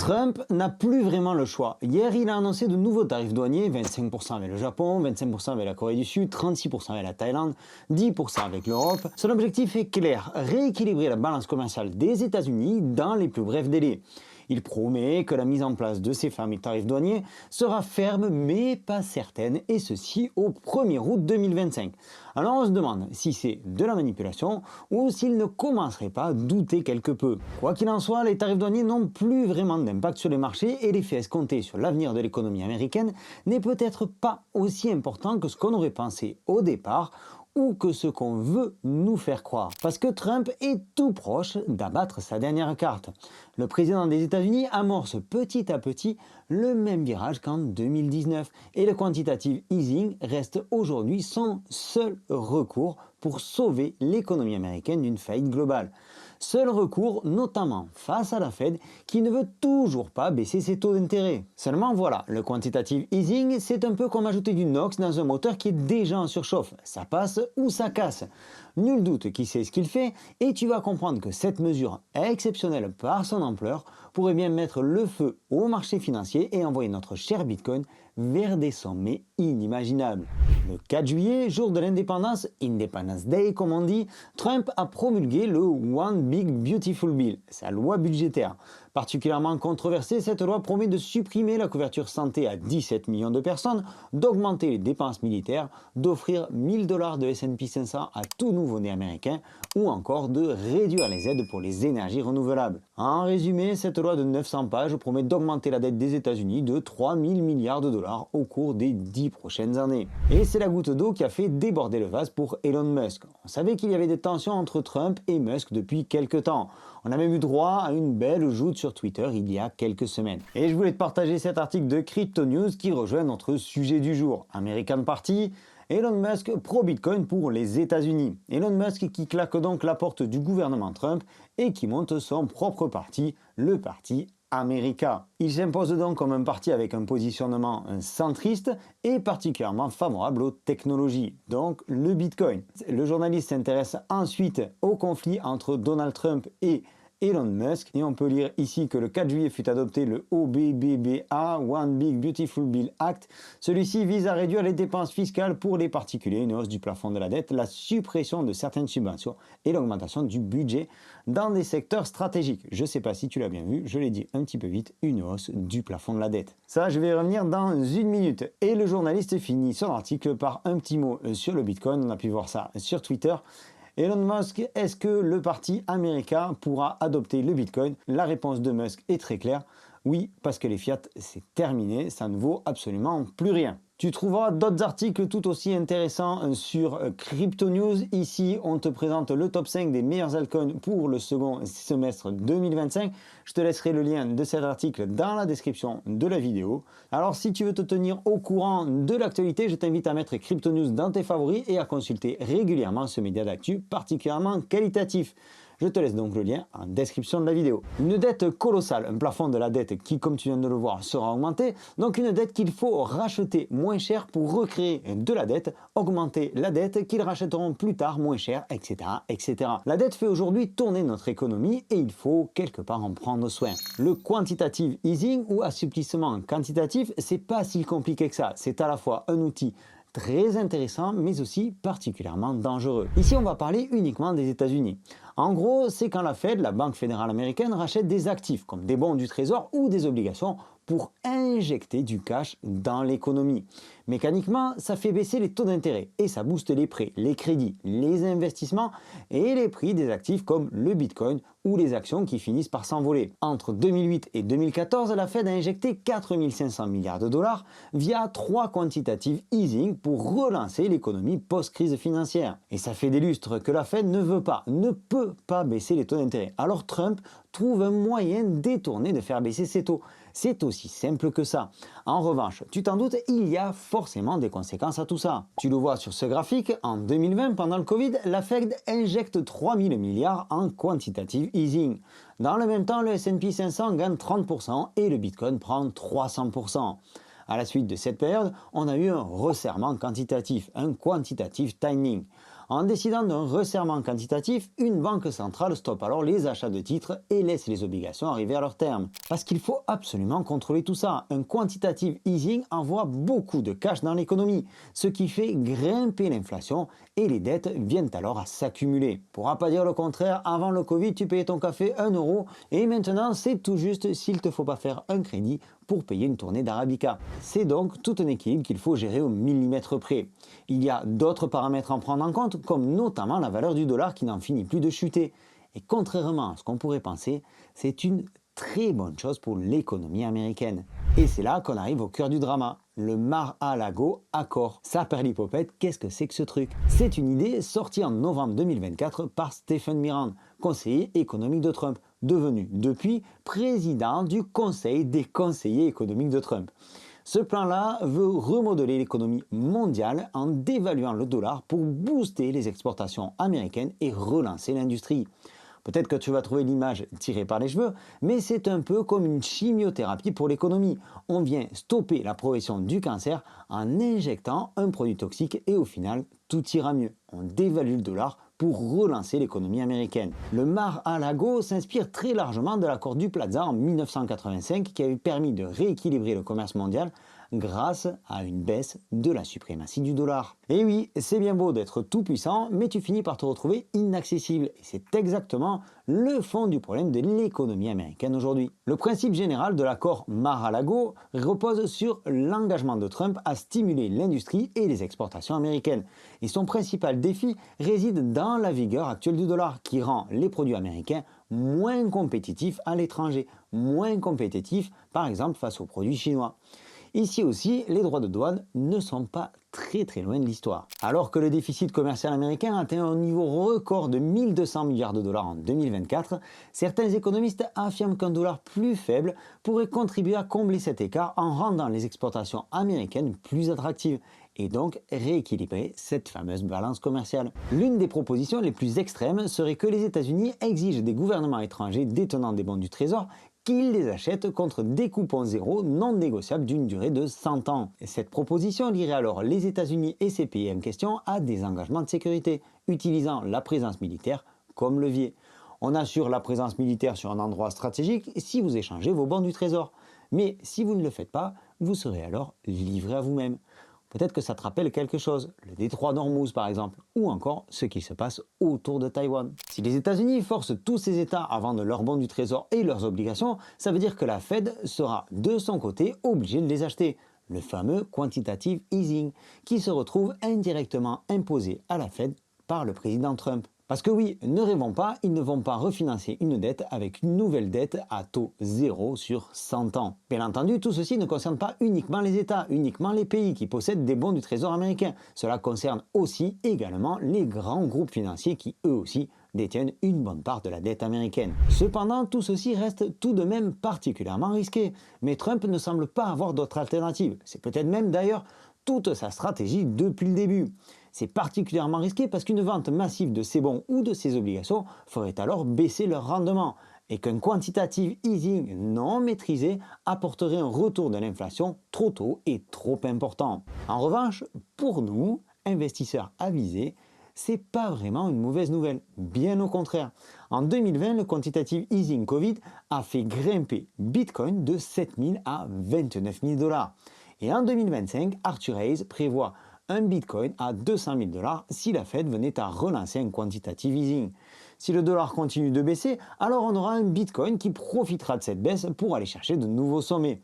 Trump n'a plus vraiment le choix. Hier, il a annoncé de nouveaux tarifs douaniers, 25% avec le Japon, 25% avec la Corée du Sud, 36% avec la Thaïlande, 10% avec l'Europe. Son objectif est clair, rééquilibrer la balance commerciale des États-Unis dans les plus brefs délais. Il promet que la mise en place de ces fameux tarifs douaniers sera ferme mais pas certaine, et ceci au 1er août 2025. Alors on se demande si c'est de la manipulation ou s'il ne commencerait pas à douter quelque peu. Quoi qu'il en soit, les tarifs douaniers n'ont plus vraiment d'impact sur les marchés et l'effet escompté sur l'avenir de l'économie américaine n'est peut-être pas aussi important que ce qu'on aurait pensé au départ ou que ce qu'on veut nous faire croire. Parce que Trump est tout proche d'abattre sa dernière carte. Le président des États-Unis amorce petit à petit le même virage qu'en 2019 et le quantitative easing reste aujourd'hui son seul recours pour sauver l'économie américaine d'une faillite globale. Seul recours notamment face à la Fed qui ne veut toujours pas baisser ses taux d'intérêt. Seulement voilà, le quantitative easing c'est un peu comme ajouter du NOx dans un moteur qui est déjà en surchauffe. Ça passe ou ça casse. Nul doute qui sait ce qu'il fait et tu vas comprendre que cette mesure exceptionnelle par son ampleur pourrait bien mettre le feu au marché financier et envoyer notre cher Bitcoin vers des sommets inimaginables. Le 4 juillet, jour de l'indépendance, Independence Day comme on dit, Trump a promulgué le One Big Beautiful Bill, sa loi budgétaire. Particulièrement controversée, cette loi promet de supprimer la couverture santé à 17 millions de personnes, d'augmenter les dépenses militaires, d'offrir 1000 $ de S&P 500 à tout nouveau-né américain ou encore de réduire les aides pour les énergies renouvelables. En résumé, cette loi de 900 pages promet d'augmenter la dette des États-Unis de 3000 milliards de dollars au cours des 10 prochaines années. Et c'est la goutte d'eau qui a fait déborder le vase pour Elon Musk. On savait qu'il y avait des tensions entre Trump et Musk depuis quelques temps. On a même eu droit à une belle joute sur Twitter il y a quelques semaines. Et je voulais te partager cet article de Crypto News qui rejoint notre sujet du jour. American Party, Elon Musk pro-Bitcoin pour les États-Unis. Elon Musk qui claque donc la porte du gouvernement Trump et qui monte son propre parti, le parti America. Il s'impose donc comme un parti avec un positionnement centriste et particulièrement favorable aux technologies, donc le Bitcoin. Le journaliste s'intéresse ensuite au conflit entre Donald Trump et Elon Musk et on peut lire ici que le 4 juillet fut adopté le OBBBA, One Big Beautiful Bill Act. Celui-ci vise à réduire les dépenses fiscales pour les particuliers, une hausse du plafond de la dette, la suppression de certaines subventions et l'augmentation du budget dans des secteurs stratégiques. Je ne sais pas si tu l'as bien vu, je l'ai dit un petit peu vite, une hausse du plafond de la dette. Ça, je vais y revenir dans une minute. Et le journaliste finit son article par un petit mot sur le Bitcoin, on a pu voir ça sur Twitter. Elon Musk, est-ce que le parti America pourra adopter le Bitcoin? La réponse de Musk est très claire. Oui, parce que les fiat, c'est terminé, ça ne vaut absolument plus rien. Tu trouveras d'autres articles tout aussi intéressants sur Crypto News. Ici, on te présente le top 5 des meilleurs altcoins pour le second semestre 2025. Je te laisserai le lien de cet article dans la description de la vidéo. Alors, si tu veux te tenir au courant de l'actualité, je t'invite à mettre Crypto News dans tes favoris et à consulter régulièrement ce média d'actu particulièrement qualitatif. Je te laisse donc le lien en description de la vidéo. Une dette colossale, un plafond de la dette qui, comme tu viens de le voir, sera augmenté. Donc une dette qu'il faut racheter moins cher pour recréer de la dette, augmenter la dette qu'ils rachèteront plus tard moins cher, etc., etc. La dette fait aujourd'hui tourner notre économie et il faut quelque part en prendre soin. Le quantitative easing ou assouplissement quantitatif, c'est pas si compliqué que ça. C'est à la fois un outil très intéressant mais aussi particulièrement dangereux. Ici on va parler uniquement des États-Unis. En gros, c'est quand la Fed, la Banque fédérale américaine, rachète des actifs comme des bons du trésor ou des obligations pour injecter du cash dans l'économie. Mécaniquement, ça fait baisser les taux d'intérêt et ça booste les prêts, les crédits, les investissements et les prix des actifs comme le Bitcoin ou les actions qui finissent par s'envoler. Entre 2008 et 2014, la Fed a injecté 4500 milliards de dollars via 3 quantitative easing pour relancer l'économie post-crise financière. Et ça fait des lustres que la Fed ne veut pas, ne peut pas baisser les taux d'intérêt. Alors Trump trouve un moyen détourné de faire baisser ses taux. C'est aussi simple que ça. En revanche, tu t'en doutes, il y a forcément des conséquences à tout ça. Tu le vois sur ce graphique, en 2020, pendant le Covid, la Fed injecte 3000 milliards en quantitative easing. Dans le même temps, le S&P 500 gagne 30% et le Bitcoin prend 300%. À la suite de cette période, on a eu un resserrement quantitatif, un quantitative tightening. En décidant d'un resserrement quantitatif, une banque centrale stoppe alors les achats de titres et laisse les obligations arriver à leur terme. Parce qu'il faut absolument contrôler tout ça. Un quantitative easing envoie beaucoup de cash dans l'économie, ce qui fait grimper l'inflation et les dettes viennent alors à s'accumuler. On pourra pas dire le contraire, avant le Covid, tu payais ton café 1 euro et maintenant c'est tout juste s'il te faut pas faire un crédit pour payer une tournée d'Arabica. C'est donc tout un équilibre qu'il faut gérer au millimètre près. Il y a d'autres paramètres à prendre en compte, comme notamment la valeur du dollar qui n'en finit plus de chuter. Et contrairement à ce qu'on pourrait penser, c'est une très bonne chose pour l'économie américaine. Et c'est là qu'on arrive au cœur du drama, le Mar-a-Lago Accord. Ça, perlipopette, qu'est-ce que c'est que ce truc? C'est une idée sortie en novembre 2024 par Stephen Mirand, conseiller économique de Trump, devenu depuis président du Conseil des conseillers économiques de Trump. Ce plan-là veut remodeler l'économie mondiale en dévaluant le dollar pour booster les exportations américaines et relancer l'industrie. Peut-être que tu vas trouver l'image tirée par les cheveux, mais c'est un peu comme une chimiothérapie pour l'économie. On vient stopper la progression du cancer en injectant un produit toxique et au final, tout ira mieux. On dévalue le dollar pour relancer l'économie américaine. Le Mar-a-Lago s'inspire très largement de l'accord du Plaza en 1985 qui avait permis de rééquilibrer le commerce mondial grâce à une baisse de la suprématie du dollar. Et oui, c'est bien beau d'être tout puissant, mais tu finis par te retrouver inaccessible. Et c'est exactement le fond du problème de l'économie américaine aujourd'hui. Le principe général de l'accord Mar-a-Lago repose sur l'engagement de Trump à stimuler l'industrie et les exportations américaines. Et son principal défi réside dans la vigueur actuelle du dollar qui rend les produits américains moins compétitifs à l'étranger, moins compétitifs par exemple face aux produits chinois. Ici aussi, les droits de douane ne sont pas très loin de l'histoire. Alors que le déficit commercial américain atteint un niveau record de 1200 milliards de dollars en 2024, certains économistes affirment qu'un dollar plus faible pourrait contribuer à combler cet écart en rendant les exportations américaines plus attractives et donc rééquilibrer cette fameuse balance commerciale. L'une des propositions les plus extrêmes serait que les États-Unis exigent des gouvernements étrangers détenant des bons du Trésor qu'ils les achètent contre des coupons zéro non négociables d'une durée de 100 ans. Et cette proposition lierait alors les États-Unis et ces pays en question à des engagements de sécurité, utilisant la présence militaire comme levier. On assure la présence militaire sur un endroit stratégique si vous échangez vos bons du Trésor. Mais si vous ne le faites pas, vous serez alors livré à vous-même. Peut-être que ça te rappelle quelque chose, le détroit d'Ormuz par exemple, ou encore ce qui se passe autour de Taïwan. Si les États-Unis forcent tous ces États à vendre leurs bons du Trésor et leurs obligations, ça veut dire que la Fed sera de son côté obligée de les acheter. Le fameux quantitative easing, qui se retrouve indirectement imposé à la Fed par le président Trump. Parce que oui, ne rêvons pas, ils ne vont pas refinancer une dette avec une nouvelle dette à taux zéro sur 100 ans. Bien entendu, tout ceci ne concerne pas uniquement les États, uniquement les pays qui possèdent des bons du Trésor américain. Cela concerne aussi également les grands groupes financiers qui eux aussi détiennent une bonne part de la dette américaine. Cependant, tout ceci reste tout de même particulièrement risqué. Mais Trump ne semble pas avoir d'autre alternative. C'est peut-être même d'ailleurs toute sa stratégie depuis le début. C'est particulièrement risqué parce qu'une vente massive de ces bons ou de ces obligations ferait alors baisser leur rendement et qu'un quantitative easing non maîtrisé apporterait un retour de l'inflation trop tôt et trop important. En revanche, pour nous, investisseurs avisés, c'est pas vraiment une mauvaise nouvelle, bien au contraire. En 2020, le quantitative easing Covid a fait grimper Bitcoin de 7 000 à 29 000 dollars. Et en 2025, Arthur Hayes prévoit un Bitcoin à 200 000 dollars si la Fed venait à relancer un quantitative easing. Si le dollar continue de baisser, alors on aura un Bitcoin qui profitera de cette baisse pour aller chercher de nouveaux sommets.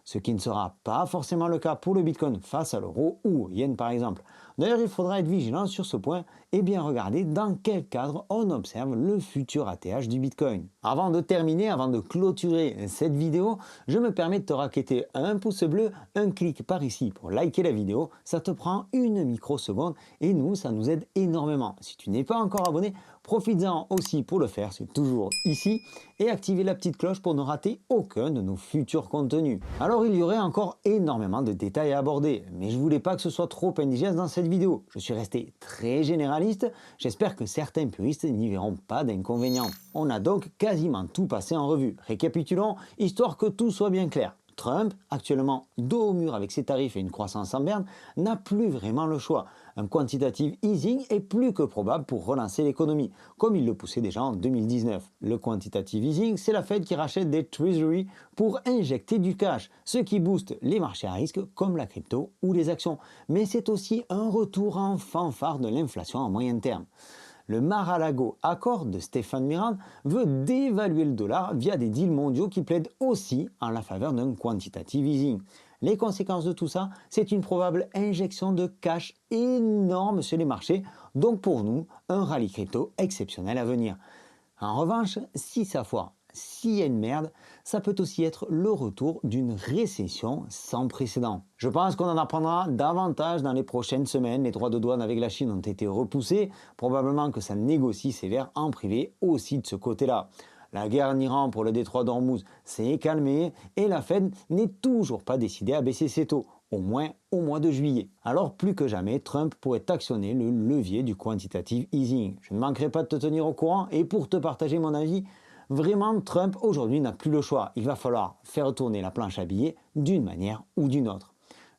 Ce qui ne sera pas forcément le cas pour le Bitcoin face à l'euro ou au yen par exemple. D'ailleurs, il faudra être vigilant sur ce point et bien regarder dans quel cadre on observe le futur ATH du Bitcoin. Avant de terminer, avant de clôturer cette vidéo, je me permets de te raqueter un pouce bleu, un clic par ici pour liker la vidéo. Ça te prend une microseconde et nous, ça nous aide énormément. Si tu n'es pas encore abonné, profites-en aussi pour le faire, c'est toujours ici, et activez la petite cloche pour ne rater aucun de nos futurs contenus. Alors il y aurait encore énormément de détails à aborder, mais je voulais pas que ce soit trop indigeste dans cette vidéo. Je suis resté très généraliste, j'espère que certains puristes n'y verront pas d'inconvénients. On a donc quasiment tout passé en revue. Récapitulons, histoire que tout soit bien clair. Trump, actuellement dos au mur avec ses tarifs et une croissance en berne, n'a plus vraiment le choix. Un quantitative easing est plus que probable pour relancer l'économie, comme il le poussait déjà en 2019. Le quantitative easing, c'est la Fed qui rachète des treasuries pour injecter du cash, ce qui booste les marchés à risque comme la crypto ou les actions. Mais c'est aussi un retour en fanfare de l'inflation à moyen terme. Le Mar-a-Lago Accord de Stéphane Mirand veut dévaluer le dollar via des deals mondiaux qui plaident aussi en la faveur d'un quantitative easing. Les conséquences de tout ça, c'est une probable injection de cash énorme sur les marchés, donc pour nous, un rallye crypto exceptionnel à venir. En revanche, si ça foire, s'il y a une merde, ça peut aussi être le retour d'une récession sans précédent. Je pense qu'on en apprendra davantage dans les prochaines semaines. Les droits de douane avec la Chine ont été repoussés. Probablement que ça négocie sévère en privé aussi de ce côté-là. La guerre en Iran pour le détroit d'Ormuz s'est calmée et la Fed n'est toujours pas décidée à baisser ses taux, au moins au mois de juillet. Alors plus que jamais, Trump pourrait actionner le levier du quantitative easing. Je ne manquerai pas de te tenir au courant et pour te partager mon avis, vraiment Trump aujourd'hui n'a plus le choix. Il va falloir faire tourner la planche à billets d'une manière ou d'une autre.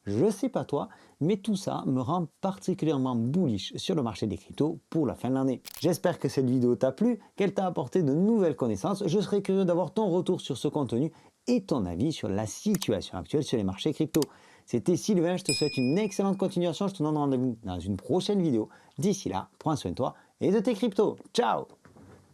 Je ne sais pas toi, mais tout ça me rend particulièrement bullish sur le marché des cryptos pour la fin de l'année. J'espère que cette vidéo t'a plu, qu'elle t'a apporté de nouvelles connaissances. Je serais curieux d'avoir ton retour sur ce contenu et ton avis sur la situation actuelle sur les marchés crypto. C'était Sylvain, je te souhaite une excellente continuation. Je te donne rendez-vous dans une prochaine vidéo. D'ici là, prends soin de toi et de tes cryptos. Ciao!